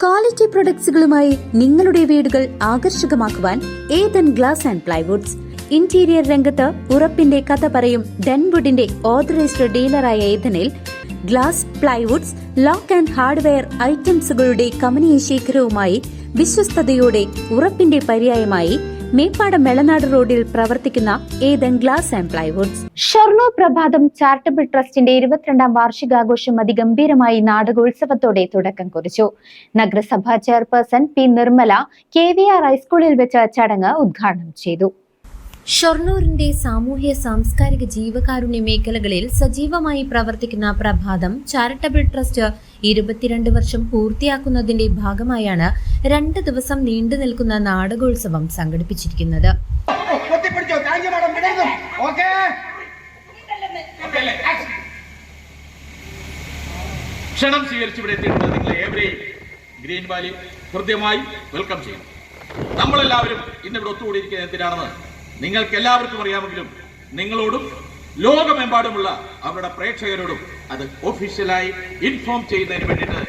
Quality പ്രൊഡക്ട്സുകളുമായി നിങ്ങളുടെ വീടുകൾ ആകർഷകമാക്കുവാൻ Ethan glass and plywoods. Interior രംഗത്ത് ഉറപ്പിന്റെ കഥ പറയും ഡെൻവുഡിന്റെ ഓതറൈസ്ഡ് ഡീലറായ ഏതനിൽ glass, plywoods, lock and hardware ഐറ്റംസുകളുടെ കമനീയ ശേഖരവുമായി വിശ്വസ്തയോടെ ഉറപ്പിന്റെ പര്യായമായി മേപ്പാടം മെളനാട് റോഡിൽ പ്രവർത്തിക്കുന്ന Ethan glass and plywoods. Shoranur Prabhatham charitable ട്രസ്റ്റിന്റെ 22ാം വാർഷികാഘോഷം അതിഗംഭീരമായി നാടകോത്സവത്തോടെ തുടക്കം കുറിച്ചു. നഗരസഭാ ചെയർപേഴ്സൺ പി നിർമ്മല KVR ഹൈസ്കൂളിൽ വെച്ച് ചടങ്ങ് ഉദ്ഘാടനം ചെയ്തു. ഷൊർണൂരിന്റെ സാമൂഹ്യ സാംസ്കാരിക ജീവകാരുണ്യ മേഖലകളിൽ സജീവമായി പ്രവർത്തിക്കുന്ന പ്രഭാതം ചാരിറ്റബിൾ ട്രസ്റ്റ് 22 വർഷം പൂർത്തിയാക്കുന്നതിന്റെ ഭാഗമായാണ് 2 ദിവസം നീണ്ടു നിൽക്കുന്ന നാടകോത്സവം സംഘടിപ്പിച്ചിരിക്കുന്നത്. ക്ഷണം സ്വീകരിച്ച് ഇവിടെ എത്തിയിട്ടുള്ള നിങ്ങളെ ഏവരെയും ഗ്രീൻ വാലി ഹൃദ്യമായി വെൽക്കം ചെയ്യും. നമ്മളെല്ലാവരും ഇന്നിവിടെ ഒത്തുകൂടിയിരിക്കുന്നത് എന്തിനാണെന്ന് നിങ്ങൾക്ക് എല്ലാവർക്കും അറിയാമെങ്കിലും നിങ്ങളോടും ലോകമെമ്പാടുമുള്ള അവരുടെ പ്രേക്ഷകരോടും അത് ഒഫീഷ്യലായി ഇൻഫോം ചെയ്യുന്നതിന് വേണ്ടിയിട്ട്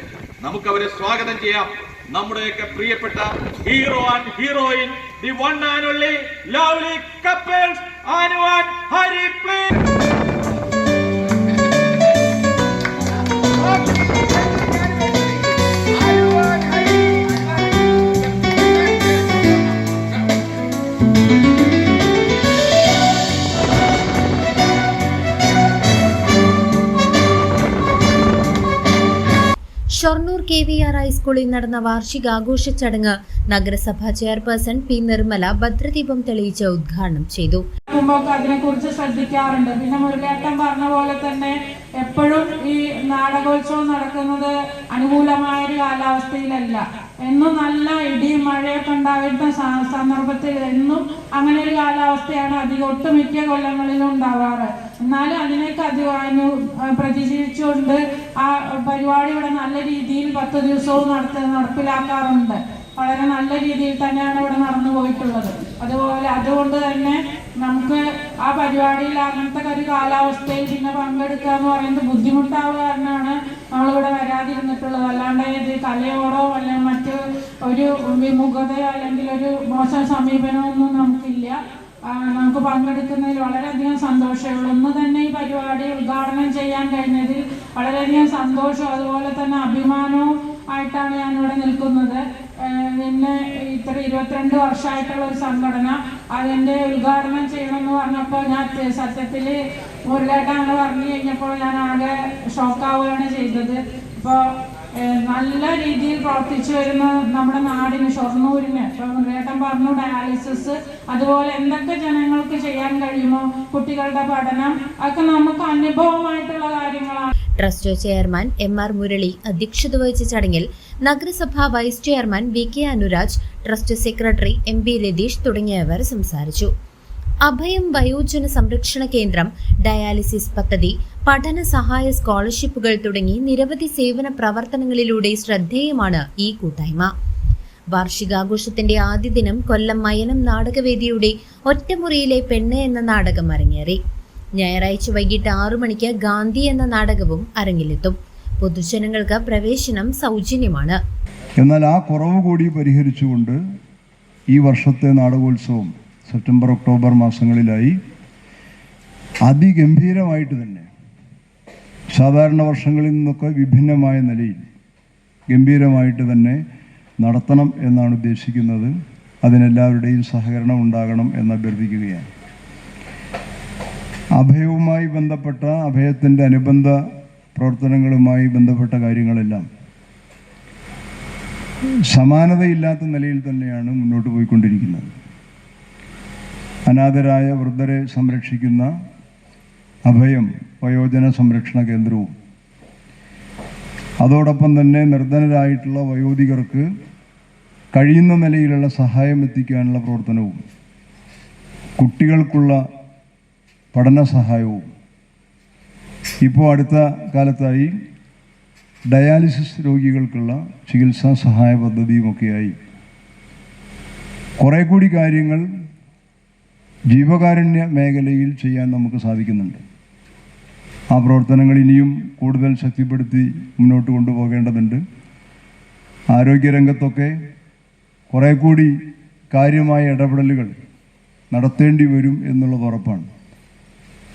നമുക്ക് അവരെ സ്വാഗതം ചെയ്യാം. നമ്മുടെയൊക്കെ പ്രിയപ്പെട്ട hero and heroine, the one and only lovely couples Anu and Hari. Shoranur KVR ഹൈസ്കൂളിൽ നടന്ന വാർഷികാഘോഷ ചടങ്ങ് നഗരസഭാ ചെയർപേഴ്സൺ പി നിർമ്മല ഭദ്രദീപം തെളിയിച്ച് ഉദ്ഘാടനം ചെയ്തു. അതിനെക്കുറിച്ച് ശ്രദ്ധിക്കാറുണ്ട്. പിന്നെ മുരളിയേട്ടൻ പറഞ്ഞ പോലെ തന്നെ എപ്പോഴും ഈ നാടകോത്സവം നടക്കുന്നത് അനുകൂലമായ ഒരു കാലാവസ്ഥയിലല്ല. എന്നും നല്ല ഇടിയും മഴയൊക്കെ ഉണ്ടായിരുന്ന സന്ദർഭത്തിൽ എന്നും അങ്ങനെ ഒരു കാലാവസ്ഥയാണ് ഒട്ടുമിക്ക കൊല്ലങ്ങളിലും ഉണ്ടാവാറ്. എന്നാലും അതിനൊക്കെ പ്രതിഷേധിച്ചുകൊണ്ട് ആ പരിപാടി ഇവിടെ നല്ല രീതിയിൽ 10 ദിവസവും നടപ്പിലാക്കാറുണ്ട്. വളരെ നല്ല രീതിയിൽ തന്നെയാണ് ഇവിടെ നടന്നു പോയിട്ടുള്ളത്. അതുകൊണ്ട് തന്നെ നമുക്ക് ആ പരിപാടിയിൽ അങ്ങനത്തെ ഒരു കാലാവസ്ഥയിൽ പിന്നെ പങ്കെടുക്കുക എന്ന് പറയുന്നത് ബുദ്ധിമുട്ടാവുക കാരണമാണ് നമ്മളിവിടെ വരാതിരുന്നിട്ടുള്ളത്. അല്ലാണ്ട് ഇത് കലയോടോ അല്ലെങ്കിൽ മറ്റ് ഒരു വിമുഖതയോ അല്ലെങ്കിൽ ഒരു മോശം സമീപനമൊന്നും നമുക്കില്ല. നമുക്ക് പങ്കെടുക്കുന്നതിൽ വളരെയധികം സന്തോഷമുള്ളൂ. ഇന്ന് തന്നെ ഈ പരിപാടി ഉദ്ഘാടനം ചെയ്യാൻ കഴിഞ്ഞതിൽ വളരെയധികം സന്തോഷവും അതുപോലെ തന്നെ അഭിമാനവും ആയിട്ടാണ് ഞാനിവിടെ നിൽക്കുന്നത്. പിന്നെ ഇത്ര 22 വർഷമായിട്ടുള്ള ഒരു സംഘടന അതിൻ്റെ ഉദ്ഘാടനം ചെയ്യണമെന്ന് പറഞ്ഞപ്പോൾ ഞാൻ സത്യത്തിൽ മുരളിയേട്ടൻ അങ്ങനെ പറഞ്ഞു കഴിഞ്ഞപ്പോൾ ഞാൻ ആകെ ഷോക്കാവുകയാണ് ചെയ്തത്. ഇപ്പോൾ നല്ല രീതിയിൽ പ്രവർത്തിച്ചു വരുന്ന നമ്മുടെ നാടിന്, ഷൊർണൂരിന്, ഇപ്പോൾ മുരളിയേട്ടൻ പറഞ്ഞു ഡയാലിസിസ്, അതുപോലെ എന്തൊക്കെ ജനങ്ങൾക്ക് ചെയ്യാൻ കഴിയുമോ, കുട്ടികളുടെ പഠനം, അതൊക്കെ നമുക്ക് അനുഭവമായിട്ടുള്ള കാര്യങ്ങളാണ്. ട്രസ്റ്റ് ചെയർമാൻ MR മുരളി അധ്യക്ഷത വഹിച്ച ചടങ്ങിൽ നഗരസഭാ vice chairman VK Anuraj, trust secretary MB Latheesh തുടങ്ങിയവർ സംസാരിച്ചു. അഭയം വയോജന സംരക്ഷണ കേന്ദ്രം, ഡയാലിസിസ് പദ്ധതി, പഠന സഹായ സ്കോളർഷിപ്പുകൾ തുടങ്ങി നിരവധി സേവന പ്രവർത്തനങ്ങളിലൂടെ ശ്രദ്ധേയമാണ് ഈ കൂട്ടായ്മ. വാർഷികാഘോഷത്തിന്റെ ആദ്യ ദിനം കൊല്ലം മയനം നാടകവേദിയുടെ ഒറ്റമുറിയിലെ പെണ്ണ് എന്ന നാടകം അരങ്ങേറി. ഞായറാഴ്ച വൈകിട്ട് 6 മണിക്ക് ഗാന്ധി എന്ന നാടകവും അരങ്ങിലെത്തും. പൊതുജനങ്ങൾക്ക് പ്രവേശനം സൗജന്യമാണ്. എന്നാൽ ആ കുറവ് കൂടി പരിഹരിച്ചുകൊണ്ട് ഈ വർഷത്തെ നാടകോത്സവം സെപ്റ്റംബർ ഒക്ടോബർ മാസങ്ങളിലായി അതിഗംഭീരമായിട്ട് തന്നെ സാധാരണ വർഷങ്ങളിൽ നിന്നൊക്കെ വിഭിന്നമായ നിലയിൽ ഗംഭീരമായിട്ട് തന്നെ നടത്തണം എന്നാണ് ഉദ്ദേശിക്കുന്നത്. അതിനെല്ലാവരുടെയും സഹകരണം ഉണ്ടാകണം എന്ന് അഭ്യർത്ഥിക്കുകയാണ്. അഭയവുമായി ബന്ധപ്പെട്ട, അഭയത്തിൻ്റെ അനുബന്ധ പ്രവർത്തനങ്ങളുമായി ബന്ധപ്പെട്ട കാര്യങ്ങളെല്ലാം സമാനതയില്ലാത്ത നിലയിൽ തന്നെയാണ് മുന്നോട്ട് പോയിക്കൊണ്ടിരിക്കുന്നത്. അനാഥരായ വൃദ്ധരെ സംരക്ഷിക്കുന്ന അഭയം വയോജന സംരക്ഷണ കേന്ദ്രവും, അതോടൊപ്പം തന്നെ നിർധനരായിട്ടുള്ള വയോധികർക്ക് കഴിയുന്ന നിലയിലുള്ള സഹായം എത്തിക്കാനുള്ള പ്രവർത്തനവും, കുട്ടികൾക്കുള്ള പഠന സഹായവും, ഇപ്പോൾ അടുത്ത കാലത്തായി ഡയാലിസിസ് രോഗികൾക്കുള്ള ചികിത്സാ സഹായ പദ്ധതിയുമൊക്കെയായി കുറേ കൂടി കാര്യങ്ങൾ ജീവകാരുണ്യ മേഖലയിൽ ചെയ്യാൻ നമുക്ക് സാധിക്കുന്നുണ്ട്. ആ പ്രവർത്തനങ്ങൾ ഇനിയും കൂടുതൽ ശക്തിപ്പെടുത്തി മുന്നോട്ട് കൊണ്ടുപോകേണ്ടതുണ്ട്. ആരോഗ്യരംഗത്തൊക്കെ കുറേ കൂടി കാര്യമായ ഇടപെടലുകൾ നടത്തേണ്ടി വരും എന്നുള്ളത് ഉറപ്പാണ്.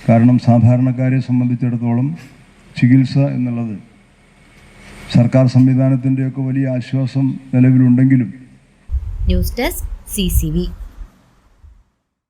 കാരണം സാധാരണക്കാരെ സംബന്ധിച്ചിടത്തോളം ചികിത്സ എന്നുള്ളത് സർക്കാർ സംവിധാനത്തിൻ്റെയൊക്കെ വലിയ ആശ്വാസം നിലവിലുണ്ടെങ്കിലും. News desk CCV.